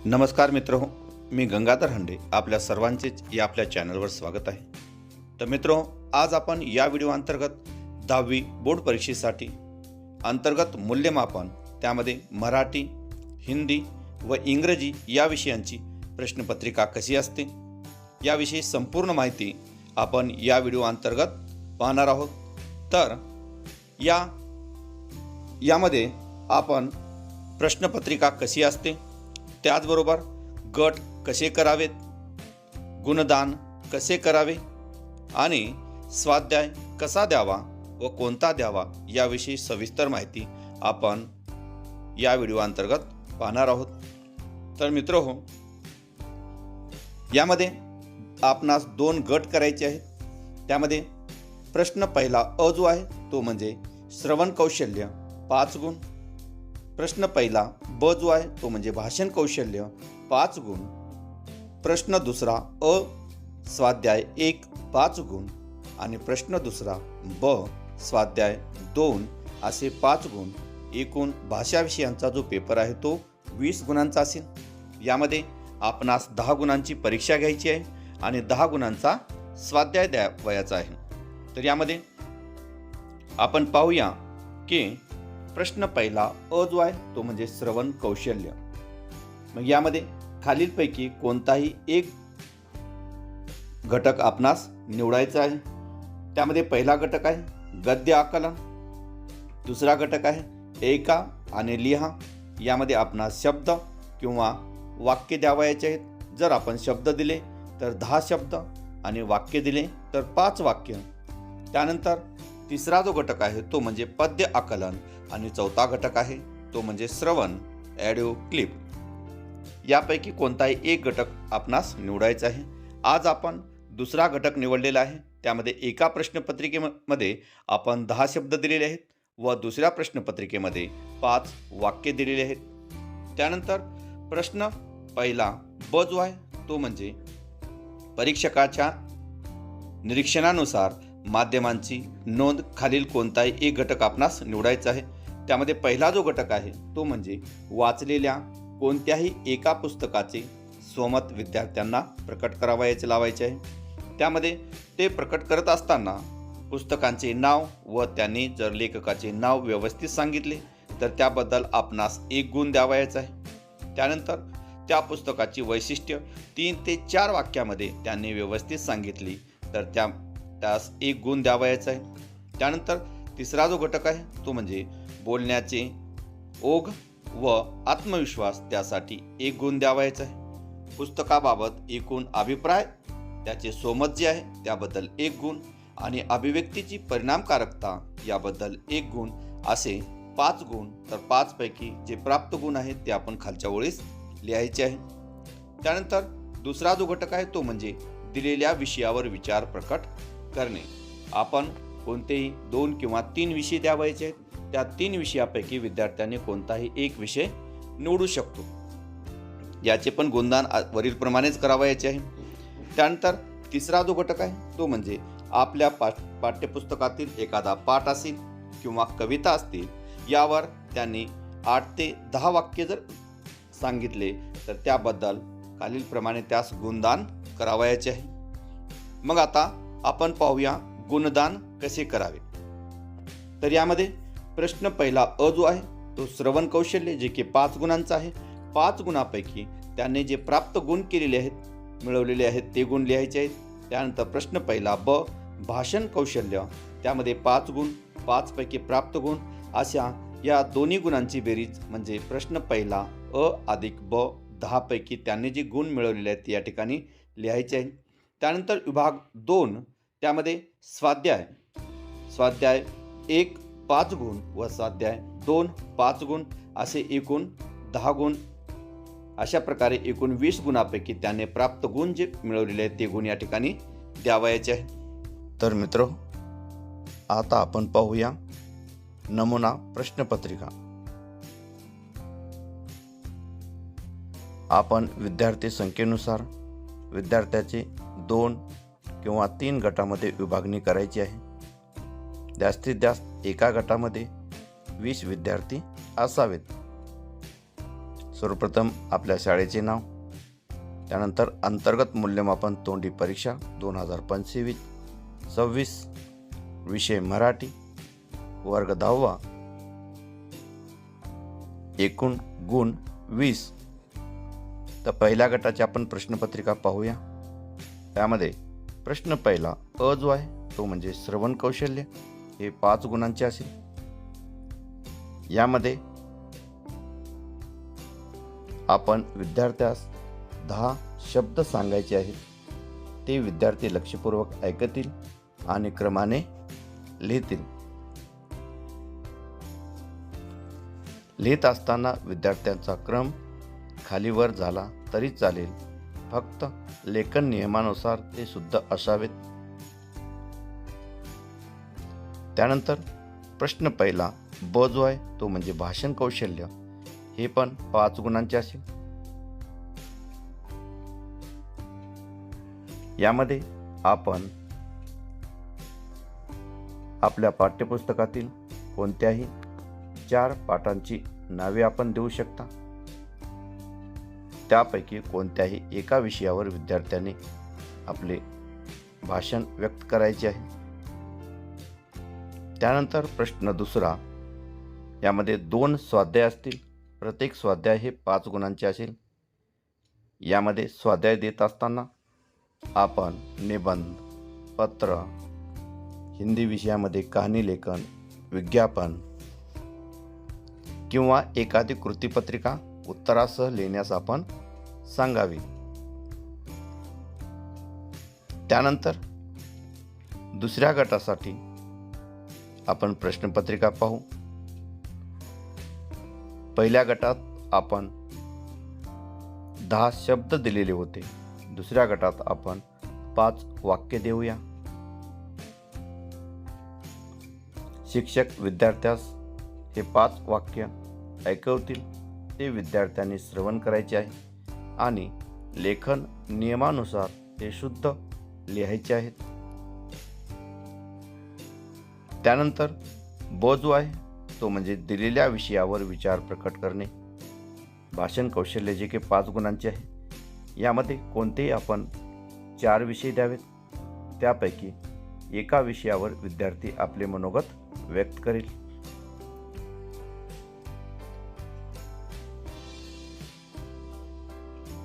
नमस्कार मित्रो, मी गंगाधर हंडे आपल्या सर्वांचेच या आपल्या चॅनलवर स्वागत आहे। तर मित्रो, आज आपण या व्हिडिओ अंतर्गत 10वी बोर्ड परीक्षेसाठी अंतर्गत मूल्यमापन, त्यामध्ये मराठी, हिंदी व इंग्रजी या विषयांची प्रश्नपत्रिका कशी असते याविषयी संपूर्ण माहिती आपण या व्हिडिओ अंतर्गत पाहणार आहोत। तर यामध्ये आपण प्रश्नपत्रिका कशी असते, त्याचबरोबर गट कसे करावेत, गुणदान कसे करावे आणि स्वाध्याय कसा द्यावा व कोणता द्यावा याविषयी सविस्तर माहिती आपण या व्हिडिओ अंतर्गत पाहणार आहोत। तर मित्रहो, यामध्ये आपणास 2 गट करायचे आहेत। त्यामध्ये प्रश्न पहिला अ जो आहे तो म्हणजे श्रवण कौशल्य 5 गुण, प्रश्न पहिला ब जो आहे तो म्हणजे भाषण कौशल्य 5 गुण, प्रश्न दुसरा अ स्वाध्याय 1 5 गुण आणि प्रश्न दुसरा ब स्वाध्याय 2 असे 5 गुण। एकूण भाषा विषयांचा जो पेपर आहे तो 20 गुणांचा असेल। यामध्ये आपणास 10 गुणांची परीक्षा घ्यायची आहे आणि 10 गुणांचा स्वाध्याय द्यावयाचा आहे। तर यामध्ये आपण पाहूया की प्रश्न पहिला अ जो आहे तो म्हणजे श्रवण कौशल्य। मग यामध्ये खालीलपैकी कोणताही एक घटक आपणास निवडायचा आहे। त्यामध्ये पहिला घटक आहे गद्य आकलन, दुसरा घटक आहे ऐका आणि लिहा। यामध्ये आपणास शब्द किंवा वाक्य द्यावयाचे आहेत। जर आपण शब्द दिले तर 10 शब्द आणि वाक्य दिले तर 5 वाक्य। त्यानंतर तिसरा जो घटक आहे तो म्हणजे पद्य आकलन आणि चौथा घटक आहे तो म्हणजे श्रवण ऑडिओ क्लिप। यापैकी कोणताही एक घटक आपणास निवडायचा आहे। आज आपण दुसरा घटक निवडलेला आहे। त्यामध्ये एका प्रश्नपत्रिकेमध्ये आपण 10 शब्द दिलेले आहेत व दुसऱ्या प्रश्नपत्रिकेमध्ये 5 वाक्य दिलेले आहेत। त्यानंतर प्रश्न पहिला ब जो आहे तो म्हणजे परीक्षकाच्या निरीक्षणानुसार माध्यमांची नोंद, खालील कोणताही एक घटक आपणास निवडायचा आहे। त्यामध्ये पहिला जो घटक आहे तो म्हणजे वाचलेल्या कोणत्याही एका पुस्तकाचे स्वमत विद्यार्थ्यांना प्रकट करावयाचे लावायचे आहे। त्यामध्ये ते प्रकट करत असताना पुस्तकांचे नाव व त्यांनी जर लेखकाचे नाव व्यवस्थित सांगितले तर त्याबद्दल आपणास 1 गुण द्यावयाचा आहे। त्यानंतर त्या पुस्तकाची वैशिष्ट्य 3 ते 4 वाक्यामध्ये त्यांनी व्यवस्थित सांगितली तर त्यास 1 गुण द्यावयाचा आहे। त्यानंतर तिसरा जो घटक आहे तो म्हणजे बोलण्याचे ओघ व आत्मविश्वास, त्यासाठी 1 गुण द्यावयाचा आहे। पुस्तकाबाबत एकूण अभिप्राय, त्याचे स्वमत जे आहे त्याबद्दल 1 गुण आणि अभिव्यक्तीची परिणामकारकता याबद्दल 1 गुण, असे 5 गुण। तर 5 पैकी जे प्राप्त गुण आहेत ते आपण खालच्या ओळीस लिहायचे आहे। त्यानंतर दुसरा जो घटक आहे तो म्हणजे दिलेल्या विषयावर विचार प्रकट करणे। आपण कोणतेही 2 किंवा 3 विषय द्यावयाचे आहेत। त्या 3 विषयापैकी विद्यार्थ्यांनी कोणताही एक विषय निवडू शकतो। याचे पण गुणदान वरील प्रमाणेच करावयाचे आहे। त्यानंतर तिसरा जो घटक आहे तो म्हणजे आपल्या पाठ्यपुस्तकातील एखादा पाठ असेल किंवा कविता असतील, यावर त्यांनी 8 ते 10 वाक्य जर सांगितले तर त्याबद्दल खालीलप्रमाणे त्यास गुणदान करावयाचे आहे। मग आता आपण पाहूया गुणदान कसे करावे। तर यामध्ये प्रश्न पहिला अ जो आहे तो श्रवण कौशल्य, जे की 5 गुणांचा आहे। 5 गुणापैकी त्यांनी जे प्राप्त गुण केलेले आहेत, मिळवलेले आहेत, ते गुण लिहायचे आहेत। त्यानंतर प्रश्न पहिला ब भाषण कौशल्य, त्यामध्ये 5 गुण, 5 पैकी प्राप्त गुण, अशा या दोन्ही गुणांची बेरीज म्हणजे प्रश्न पहिला अ अधिक ब 10 पैकी त्यांनी जे गुण मिळवलेले आहेत या ठिकाणी लिहायचे आहे। त्यानंतर विभाग 2, त्यामध्ये स्वाध्याय 1 5 गुण व स्वाध्याय 2 5 गुण, असे एकूण 10 गुण। अशा प्रकारे एकूण 20 गुणापैकी त्याने प्राप्त गुण जे मिळवलेले आहेत ते गुण या ठिकाणी द्यावयाचे आहे। तर मित्र, आता आपण पाहूया नमुना प्रश्नपत्रिका। आपण विद्यार्थी संख्येनुसार विद्यार्थ्याचे 2 किंवा 3 गटामध्ये विभागणी करायची आहे। जास्तीत जास्त एका गटामध्ये 20 विद्यार्थी असावेत। सर्वप्रथम आपल्या शाळेचे नाव, त्यानंतर अंतर्गत मूल्यमापन तोंडी परीक्षा 2025-26, विषय मराठी, वर्ग 10वा, एकूण गुण 20. तर पहिल्या गटाची आपण प्रश्नपत्रिका पाहूया. त्यामध्ये प्रश्न पहिला अ जो आहे तो म्हणजे श्रवण कौशल्य, हे 5 गुणांचे असेल. यामध्ये आपण विद्यार्थ्यास 10 शब्द सांगायचे आहेत. ते विद्यार्थी लक्षपूर्वक ऐकतील आणि क्रमाने लिहितील. लिहित असताना विद्यार्थ्यांचा क्रम खालीवर झाला तरी चालेल, फक्त लेखन नियमानुसार ते शुद्ध असावेत. त्यानंतर प्रश्न पहिला ब जो आहे तो म्हणजे भाषण कौशल्य, हे पण 5 गुणांचे असेल. यामध्ये आपण आपल्या पाठ्यपुस्तकातील कोणत्याही 4 पाठांची नावे आपण देऊ शकता. त्यापैकी कोणत्याही एका विषयावर विद्यार्थ्यांनी आपले भाषण व्यक्त करायचे आहे. त्यानंतर प्रश्न दुसरा, यामध्ये 2 स्वाध्याय असतील. प्रत्येक स्वाध्याय हे 5 गुणांचे असेल. यामध्ये स्वाध्याय देत असताना आपण निबंध, पत्र, हिंदी विषयामध्ये कहाणी लेखन, विज्ञापन किंवा एखादी कृतीपत्रिका उत्तरासह लिहिण्यास आपण सांगावी. त्यानंतर दुसऱ्या गटासाठी आपण प्रश्नपत्रिका पाहू. पहिल्या गटात आपण 10 शब्द दिलेले होते. दुसऱ्या गटात आपण 5 वाक्य देऊया. शिक्षक विद्यार्थ्यास हे 5 वाक्य ऐकवतील. ते विद्यार्थ्यांनी श्रवण करायचे आहे आणि लेखन नियमानुसार ते शुद्ध लिहायचे आहेत. त्यानंतर ब जो आहे तो म्हणजे दिलेल्या विषयावर विचार प्रकट करणे, भाषण कौशल्य, जे की 5 गुणांचे आहे. यामध्ये कोणतेही आपण 4 विषय द्यावेत. त्यापैकी एका विषयावर विद्यार्थी आपले मनोगत व्यक्त करेल.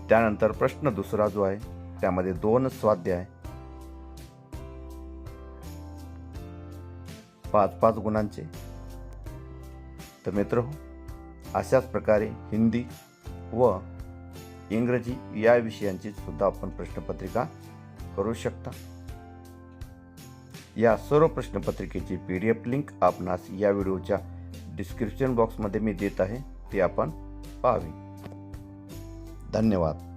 त्यानंतर प्रश्न दुसरा जो आहे त्यामध्ये 2 स्वाध्याय 5-5 गुणांचे. तर मित्रहो, अशाच प्रकारे हिंदी व इंग्रजी या विषयांची सुद्धा आपण प्रश्नपत्रिका करू शकता. या सर्व प्रश्नपत्रिकेची PDF लिंक आपणास या व्हिडिओच्या डिस्क्रिप्शन बॉक्समध्ये मी देत आहे, ती आपण पाहावी. धन्यवाद.